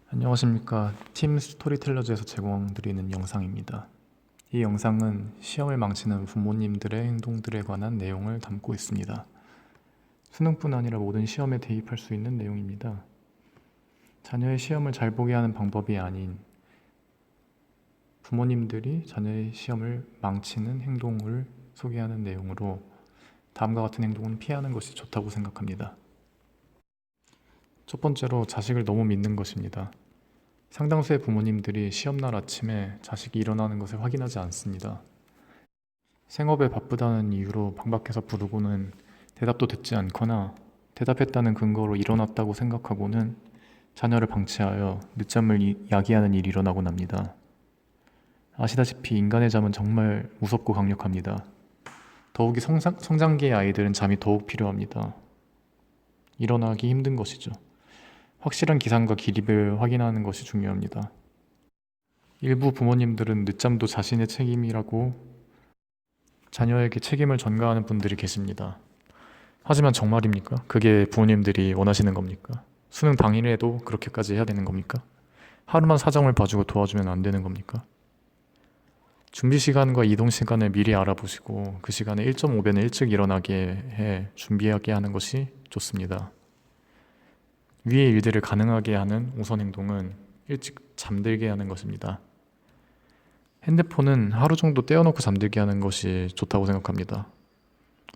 안녕하십니까. 팀 스토리텔러즈에서 제공드리는 영상입니다. 이 영상은 시험을 망치는 부모님들의 행동들에 관한 내용을 담고 있습니다. 수능뿐 아니라 모든 시험에 대입할 수 있는 내용입니다. 자녀의 시험을 잘 보게 하는 방법이 아닌 부모님들이 자녀의 시험을 망치는 행동을 소개하는 내용으로 다음과 같은 행동은 피하는 것이 좋다고 생각합니다. 첫 번째로 자식을 너무 믿는 것입니다. 상당수의 부모님들이 시험날 아침에 자식이 일어나는 것을 확인하지 않습니다. 생업에 바쁘다는 이유로 방 밖에서 부르고는 대답도 듣지 않거나 대답했다는 근거로 일어났다고 생각하고는 자녀를 방치하여 늦잠을 야기하는 일이 일어나곤 합니다. 아시다시피 인간의 잠은 정말 무섭고 강력합니다. 더욱이 성장기의 아이들은 잠이 더욱 필요합니다. 일어나기 힘든 것이죠. 확실한 기상과 기립을 확인하는 것이 중요합니다. 일부 부모님들은 늦잠도 자신의 책임이라고 자녀에게 책임을 전가하는 분들이 계십니다. 하지만 정말입니까? 그게 부모님들이 원하시는 겁니까? 수능 당일에도 그렇게까지 해야 되는 겁니까? 하루만 사정을 봐주고 도와주면 안 되는 겁니까? 준비 시간과 이동 시간을 미리 알아보시고 그 시간에 1.5배는 일찍 일어나게 해 준비하게 하는 것이 좋습니다. 위의 일들을 가능하게 하는 우선 행동은 일찍 잠들게 하는 것입니다. 핸드폰은 하루 정도 떼어놓고 잠들게 하는 것이 좋다고 생각합니다.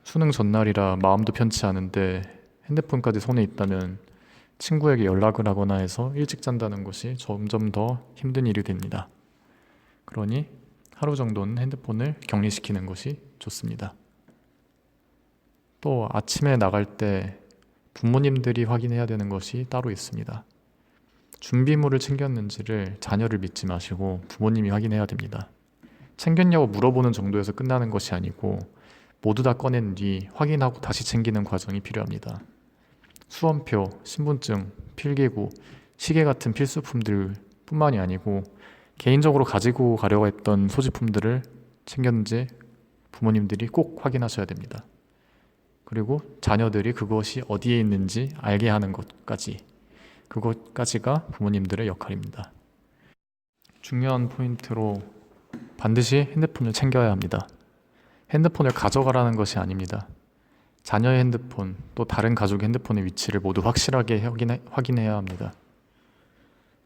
수능 전날이라 마음도 편치 않은데 핸드폰까지 손에 있다면 친구에게 연락을 하거나 해서 일찍 잔다는 것이 점점 더 힘든 일이 됩니다. 그러니 하루 정도는 핸드폰을 격리시키는 것이 좋습니다. 또 아침에 나갈 때 부모님들이 확인해야 되는 것이 따로 있습니다. 준비물을 챙겼는지를 자녀를 믿지 마시고 부모님이 확인해야 됩니다. 챙겼냐고 물어보는 정도에서 끝나는 것이 아니고 모두 다 꺼낸 뒤 확인하고 다시 챙기는 과정이 필요합니다. 수험표, 신분증, 필기구, 시계 같은 필수품들 뿐만이 아니고 개인적으로 가지고 가려고 했던 소지품들을 챙겼는지 부모님들이 꼭 확인하셔야 됩니다. 그리고 자녀들이 그것이 어디에 있는지 알게 하는 것까지, 그것까지가 부모님들의 역할입니다. 중요한 포인트로 반드시 핸드폰을 챙겨야 합니다. 핸드폰을 가져가라는 것이 아닙니다. 자녀의 핸드폰, 또 다른 가족의 핸드폰의 위치를 모두 확실하게 확인해야 합니다.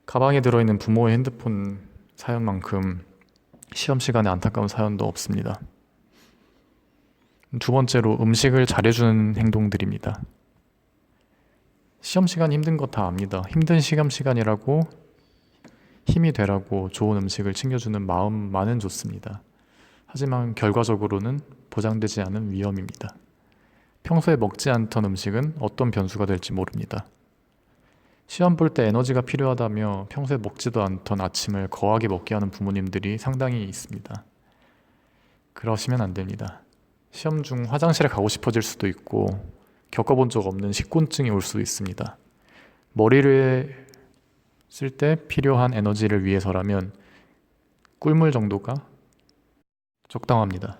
가방에 들어있는 부모의 핸드폰 사연만큼 시험 시간에 안타까운 사연도 없습니다. 두 번째로 음식을 잘해주는 행동들입니다. 시험 시간 힘든 거 다 압니다. 힘든 시간이라고 힘이 되라고 좋은 음식을 챙겨주는 마음만은 좋습니다. 하지만 결과적으로는 보장되지 않은 위험입니다. 평소에 먹지 않던 음식은 어떤 변수가 될지 모릅니다. 시험 볼 때 에너지가 필요하다며 평소에 먹지도 않던 아침을 거하게 먹게 하는 부모님들이 상당히 있습니다. 그러시면 안 됩니다. 시험 중 화장실에 가고 싶어질 수도 있고 겪어본 적 없는 식곤증이 올 수도 있습니다. 머리를 쓸 때 필요한 에너지를 위해서라면 꿀물 정도가 적당합니다.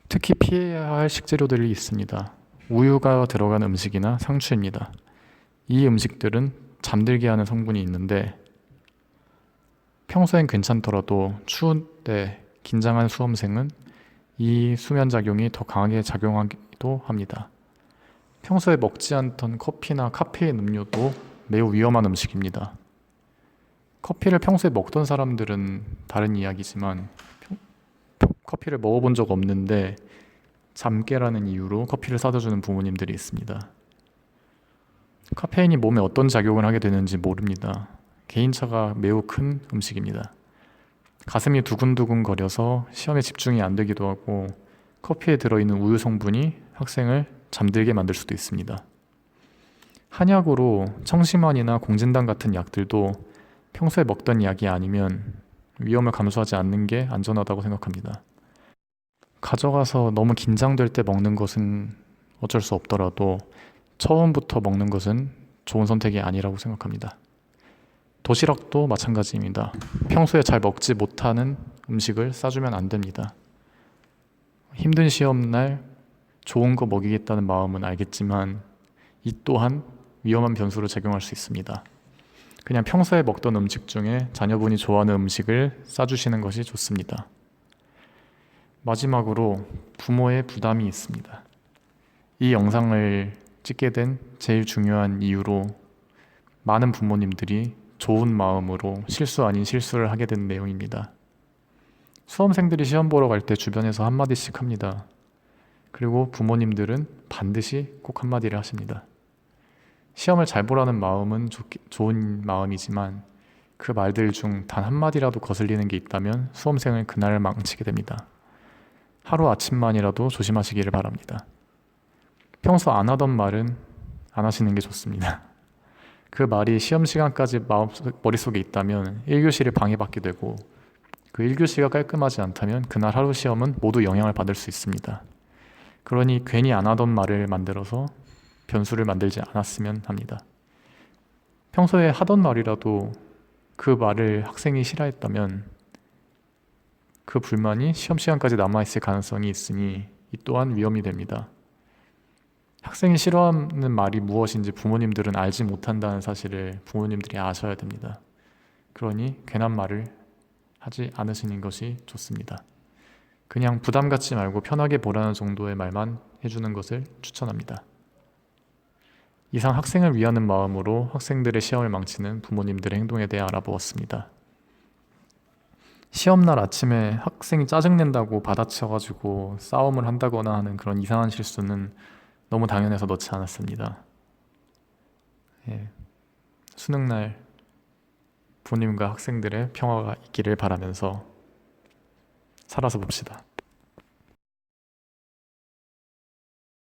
특히 피해야 할 식재료들이 있습니다. 우유가 들어간 음식이나 상추입니다. 이 음식들은 잠들게 하는 성분이 있는데 평소엔 괜찮더라도 추운 때 긴장한 수험생은 이 수면작용이 더 강하게 작용하기도 합니다. 평소에 먹지 않던 커피나 카페인 음료도 매우 위험한 음식입니다. 커피를 평소에 먹던 사람들은 다른 이야기지만 커피를 먹어본 적 없는데 잠 깨라는 이유로 커피를 사다 주는 부모님들이 있습니다. 카페인이 몸에 어떤 작용을 하게 되는지 모릅니다. 개인차가 매우 큰 음식입니다. 가슴이 두근두근 거려서 시험에 집중이 안 되기도 하고 커피에 들어있는 우유 성분이 학생을 잠들게 만들 수도 있습니다. 한약으로 청심환이나 공진단 같은 약들도 평소에 먹던 약이 아니면 위험을 감수하지 않는 게 안전하다고 생각합니다. 가져가서 너무 긴장될 때 먹는 것은 어쩔 수 없더라도 처음부터 먹는 것은 좋은 선택이 아니라고 생각합니다. 도시락도 마찬가지입니다. 평소에 잘 먹지 못하는 음식을 싸주면 안 됩니다. 힘든 시험날 좋은 거 먹이겠다는 마음은 알겠지만 이 또한 위험한 변수로 작용할 수 있습니다. 그냥 평소에 먹던 음식 중에 자녀분이 좋아하는 음식을 싸주시는 것이 좋습니다. 마지막으로 부모의 부담이 있습니다. 이 영상을 찍게 된 제일 중요한 이유로 많은 부모님들이 좋은 마음으로 실수 아닌 실수를 하게 된 내용입니다. 수험생들이 시험 보러 갈 때 주변에서 한마디씩 합니다. 그리고 부모님들은 반드시 꼭 한마디를 하십니다. 시험을 잘 보라는 마음은 좋은 마음이지만 그 말들 중 단 한마디라도 거슬리는 게 있다면 수험생을 그날 망치게 됩니다. 하루 아침만이라도 조심하시기를 바랍니다. 평소 안 하던 말은 안 하시는 게 좋습니다. 그 말이 시험 시간까지 머릿속에 있다면 1교시를 방해받게 되고 그 1교시가 깔끔하지 않다면 그날 하루 시험은 모두 영향을 받을 수 있습니다. 그러니 괜히 안 하던 말을 만들어서 변수를 만들지 않았으면 합니다. 평소에 하던 말이라도 그 말을 학생이 싫어했다면 그 불만이 시험 시간까지 남아있을 가능성이 있으니 이 또한 위험이 됩니다. 학생이 싫어하는 말이 무엇인지 부모님들은 알지 못한다는 사실을 부모님들이 아셔야 됩니다. 그러니 괜한 말을 하지 않으시는 것이 좋습니다. 그냥 부담 갖지 말고 편하게 보라는 정도의 말만 해주는 것을 추천합니다. 이상 학생을 위하는 마음으로 학생들의 시험을 망치는 부모님들의 행동에 대해 알아보았습니다. 시험날 아침에 학생이 짜증낸다고 받아쳐가지고 싸움을 한다거나 하는 그런 이상한 실수는 너무 당연해서 넣지 않았습니다. 수능날 부모님과 학생들의 평화가 있기를 바라면서 살아서 봅시다.